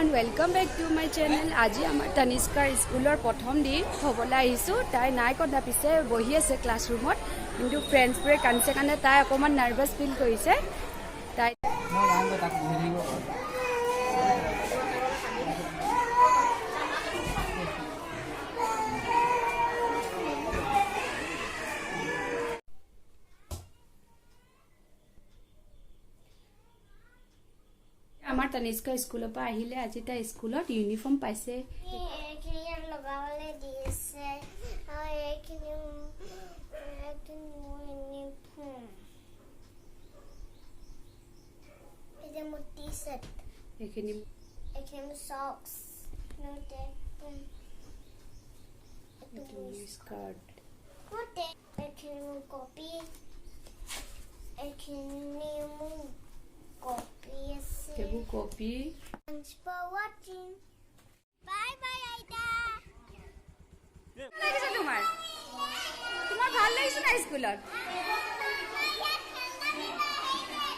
everyone, welcome back to my channel. আজি আমাৰ তনিষ্কাৰ স্কুলৰ প্ৰথম দিন হ'বলৈ আহিছোঁ। তাই নাই কথা পিছে বহি আছে ক্লাছৰুমত, কিন্তু ফ্ৰেণ্ডছবোৰে কান্দিছে কাৰণে তাই অকণমান নাৰ্ভাছ ফিল কৰিছে। তাই আমাৰ তনিষ্কা স্কুলৰ পৰা আহিলে। আজি তাই স্কুলত ইউনিফৰ্ম পাইছে। Copy. Thanks for watching. Bye bye, Aida. লাগিছে তোমাৰ ভাল লাগিছে না স্কুলত?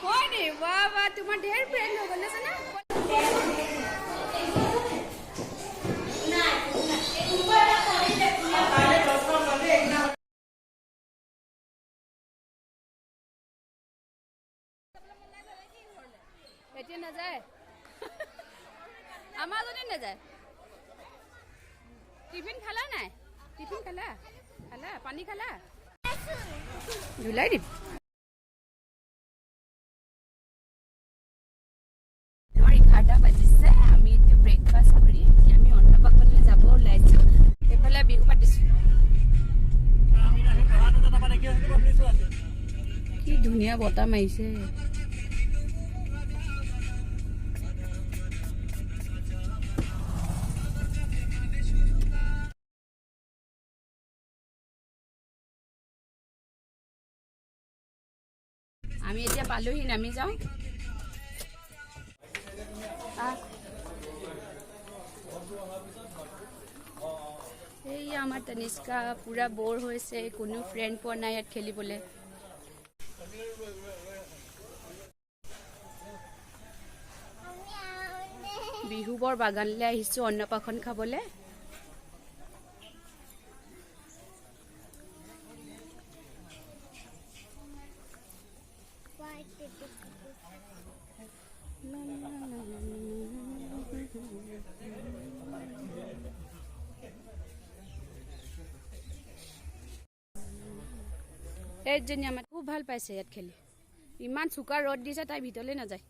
হয় নি? বাহ বাহ, তোমাৰ ঢেৰ ফ্ৰেণ্ড হৈ গ'ল আছে না? এতিয়া নাযায়, আমাৰ যদি নাযায়। টিফিন খালা নাই? টিফিন খালা? পানী খালা? জুলাই দিম। আমাৰ 11টা বাজিছে। আমি এতিয়া ব্ৰেকফাষ্ট কৰি আমি অন্নপ্ৰাশনলৈ যাব ওলাইছোঁ। এইফালে বিহু পাতিছোঁ। কি ধুনীয়া বতাহ মাৰিছে। আমি এতিয়া পালোহি, নামি যাওঁ। এই আমাৰ তনিষ্কা পুৰা বৰ হৈছে, কোনো ফ্ৰেণ্ড পোৱা নাই ইয়াত খেলিবলৈ। বিহু বৰ বাগানলৈ আহিছোঁ অন্নপ্ৰাশন খাবলৈ। এইজনী আমাৰ খুব ভাল পাইছে ইয়াত খেলি। ইমান চোকা ৰ'দ দিছে, তাই ভিতৰলৈ নাযায়।